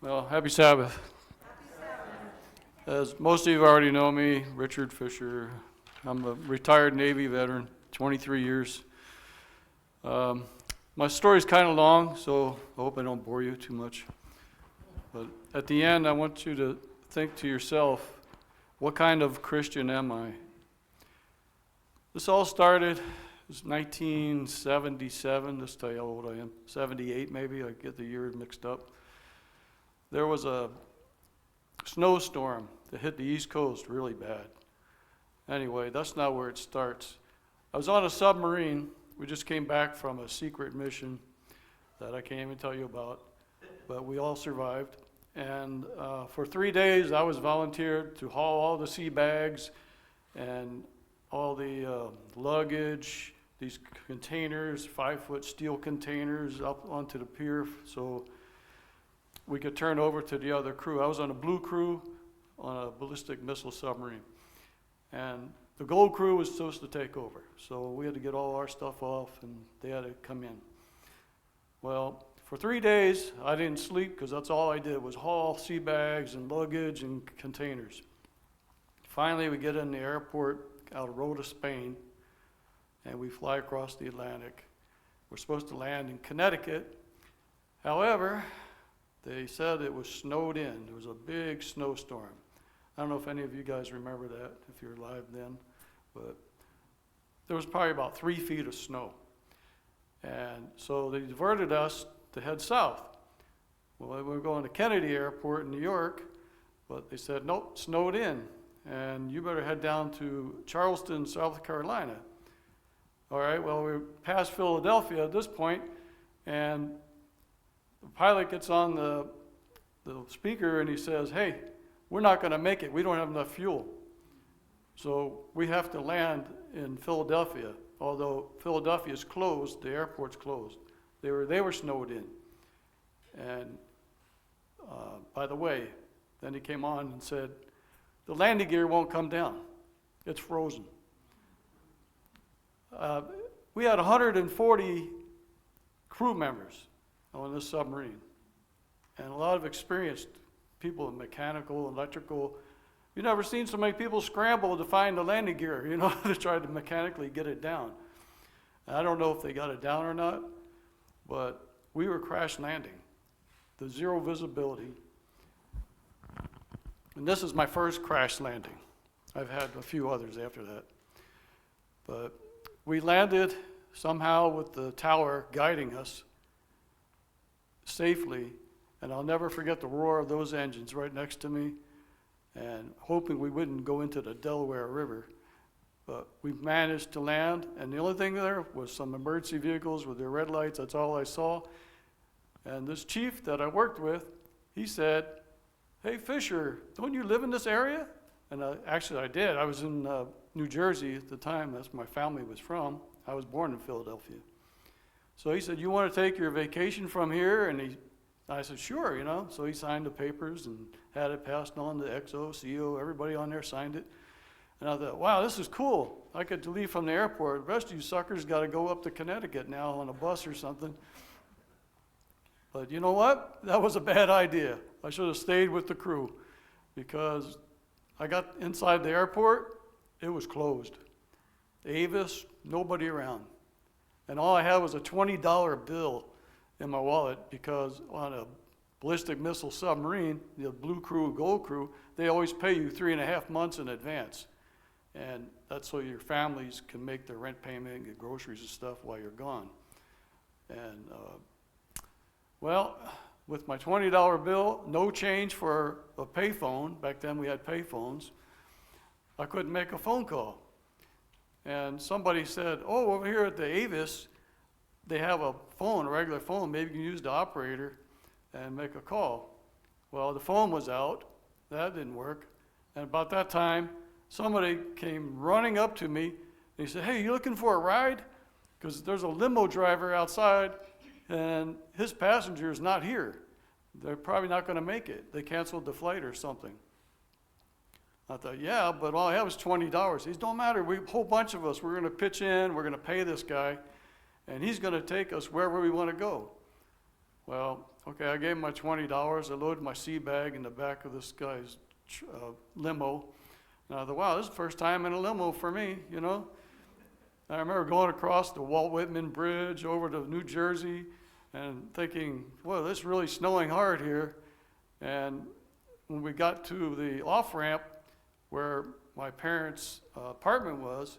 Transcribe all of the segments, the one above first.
Well, happy Sabbath. As most of you already know me, Richard Fisher. I'm a retired Navy veteran, 23 years. My story's kind of long, so I hope I don't bore you too much. But at the end, I want you to think to yourself, what kind of Christian am I? This all started, it was 1977, just tell you how old I am, 78 maybe, I get the years mixed up. There was a snowstorm that hit the East Coast really bad. Anyway, that's not where it starts. I was on a submarine. We just came back from a secret mission that I can't even tell you about, but we all survived. And for 3 days, I was volunteered to haul all the sea bags and all the luggage, these containers, 5-foot steel containers up onto the pier, so we could turn over to the other crew. I was on a blue crew on a ballistic missile submarine. And the gold crew was supposed to take over. So we had to get all our stuff off and they had to come in. Well, for 3 days, I didn't sleep because that's all I did was haul sea bags and luggage and containers. Finally, we get in the airport out of Rota, Spain, and we fly across the Atlantic. We're supposed to land in Connecticut. However, they said it was snowed in. There was a big snowstorm. I don't know if any of you guys remember that, if you're alive then, but there was probably about 3 feet of snow. And so they diverted us to head south. Well, we were going to Kennedy Airport in New York, but they said, nope, snowed in, and you better head down to Charleston, South Carolina. All right, well, we're past Philadelphia at this point, and the pilot gets on the speaker and he says, hey, we're not going to make it. We don't have enough fuel. So we have to land in Philadelphia. Although Philadelphia is closed, the airport's closed. They were snowed in. And by the way, then he came on and said, the landing gear won't come down. It's frozen. We had 140 crew members on this submarine, and a lot of experienced people in mechanical, electrical. You've never seen so many people scramble to find the landing gear, to try to mechanically get it down. And I don't know if they got it down or not, but we were crash landing. The zero visibility. And this is my first crash landing. I've had a few others after that. But we landed somehow with the tower guiding us safely, and I'll never forget the roar of those engines right next to me, and hoping we wouldn't go into the Delaware River. But we managed to land, and the only thing there was some emergency vehicles with their red lights. That's all I saw. And this chief that I worked with, he said, hey, Fisher, don't you live in this area? And actually I did. I was in New Jersey at the time. That's where my family was from. I was born in Philadelphia. So he said, you want to take your vacation from here? And I said, sure, So he signed the papers and had it passed on to XO, CO, everybody on there signed it. And I thought, wow, this is cool. I get to leave from the airport. The rest of you suckers got to go up to Connecticut now on a bus or something. But you know what? That was a bad idea. I should have stayed with the crew, because I got inside the airport, it was closed. Avis, nobody around. And all I had was a $20 bill in my wallet, because on a ballistic missile submarine, the blue crew, gold crew, they always pay you 3.5 months in advance. And that's so your families can make their rent payment and get groceries and stuff while you're gone. And well, with my $20 bill, no change for a payphone. Back then we had payphones. I couldn't make a phone call. And somebody said, oh, over here at the Avis, they have a phone, a regular phone. Maybe you can use the operator and make a call. Well, the phone was out. That didn't work. And about that time, somebody came running up to me. And he said, hey, you looking for a ride? Because there's a limo driver outside, and his passenger is not here. They're probably not going to make it. They canceled the flight or something. I thought, yeah, but all I have is $20. He says, don't matter, a whole bunch of us, we're going to pitch in, we're going to pay this guy, and he's going to take us wherever we want to go. Well, okay, I gave him my $20. I loaded my sea bag in the back of this guy's limo. And I thought, wow, this is the first time in a limo for me, you know. I remember going across the Walt Whitman Bridge over to New Jersey and thinking, well, it's really snowing hard here. And when we got to the off-ramp where my parents' apartment was,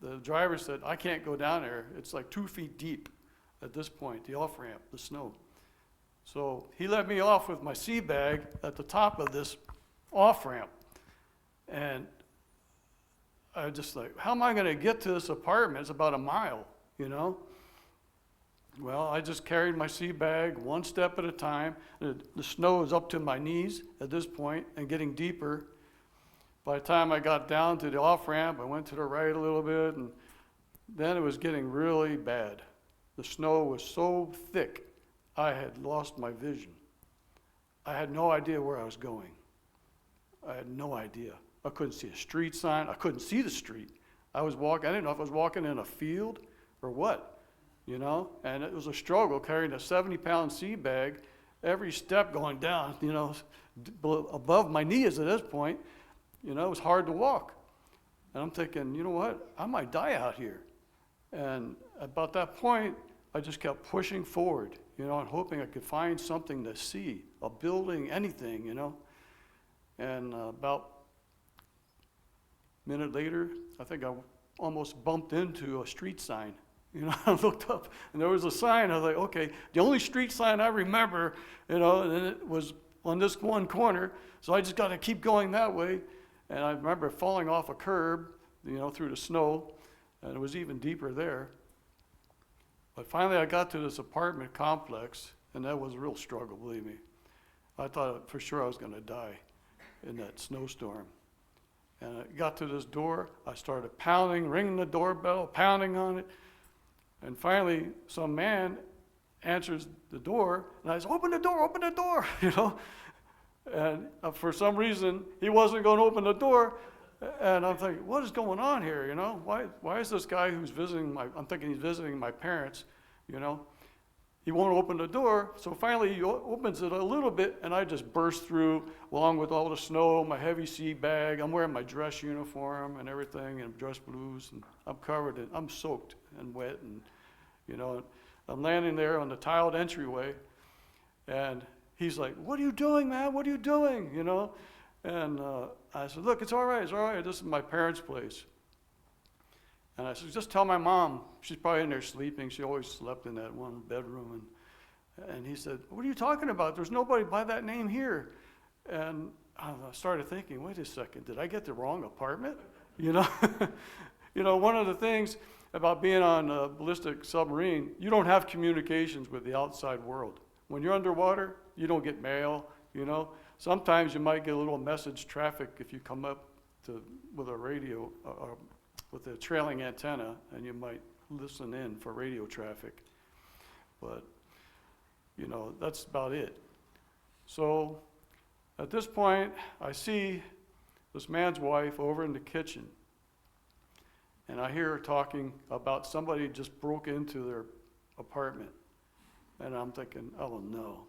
the driver said, I can't go down there. It's like 2 feet deep at this point, the off-ramp, the snow. So he let me off with my sea bag at the top of this off-ramp. And I was just like, how am I going to get to this apartment? It's about a mile, you know? Well, I just carried my sea bag one step at a time. The snow is up to my knees at this point and getting deeper. By the time I got down to the off-ramp, I went to the right a little bit, and then it was getting really bad. The snow was so thick, I had lost my vision. I had no idea where I was going. I had no idea. I couldn't see a street sign. I couldn't see the street. I didn't know if I was walking in a field or what, you know? And it was a struggle carrying a 70-pound sea bag, every step going down, you know, above my knees at this point. You know, it was hard to walk. And I'm thinking, you know what? I might die out here. And about that point, I just kept pushing forward, you know, and hoping I could find something to see, a building, anything, you know. And about a minute later, I think I almost bumped into a street sign. You know, I looked up, and there was a sign. I was like, okay, the only street sign I remember, you know, and it was on this one corner, so I just got to keep going that way. And I remember falling off a curb, you know, through the snow, and it was even deeper there. But finally I got to this apartment complex, and that was a real struggle, believe me. I thought for sure I was going to die in that snowstorm. And I got to this door, I started pounding, ringing the doorbell, pounding on it, and finally some man answers the door, and I said, open the door, you know. And for some reason, he wasn't going to open the door. And I'm thinking, what is going on here, you know? Why is this guy who's visiting I'm thinking he's visiting my parents, you know? He won't open the door. So finally, he opens it a little bit, and I just burst through, along with all the snow, my heavy sea bag. I'm wearing my dress uniform and everything, and dress blues, and I'm covered, and I'm soaked and wet, and, you know, I'm landing there on the tiled entryway, and he's like, what are you doing, man? What are you doing? You know? And I said, look, it's all right. This is my parents' place. And I said, just tell my mom. She's probably in there sleeping. She always slept in that one bedroom. And he said, what are you talking about? There's nobody by that name here. And I started thinking, wait a second, did I get the wrong apartment? You know? You know, one of the things about being on a ballistic submarine, you don't have communications with the outside world. When you're underwater, you don't get mail, you know. Sometimes you might get a little message traffic if you come up with a radio, with a trailing antenna, and you might listen in for radio traffic. But, you know, that's about it. So at this point, I see this man's wife over in the kitchen, and I hear her talking about somebody just broke into their apartment. And I'm thinking, oh no,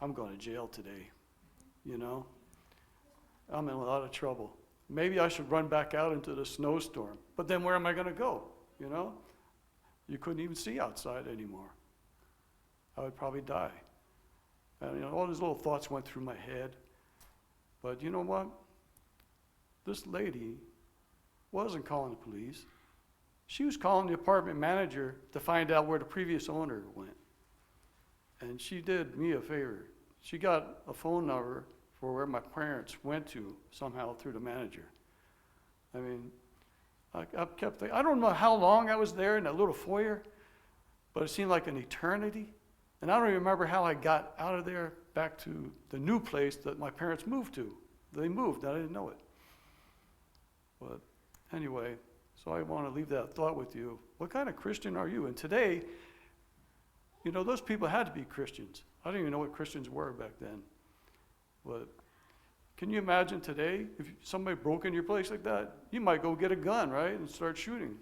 I'm going to jail today, you know? I'm in a lot of trouble. Maybe I should run back out into the snowstorm. But then where am I going to go, you know? You couldn't even see outside anymore. I would probably die. And, you know, all these little thoughts went through my head. But you know what? This lady wasn't calling the police. She was calling the apartment manager to find out where the previous owner went. And she did me a favor. She got a phone number for where my parents went to somehow through the manager. I mean, I kept thinking, I don't know how long I was there in that little foyer, but it seemed like an eternity. And I don't even remember how I got out of there back to the new place that my parents moved to. They moved, I didn't know it. But anyway, so I want to leave that thought with you. What kind of Christian are you? And today, you know, those people had to be Christians. I didn't even know what Christians were back then. But can you imagine today, if somebody broke into your place like that, you might go get a gun, right, and start shooting.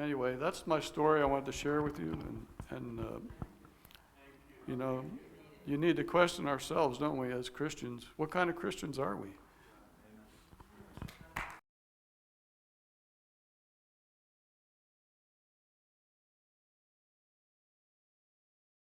Anyway, that's my story I wanted to share with you. And you know, you need to question ourselves, don't we, as Christians? What kind of Christians are we?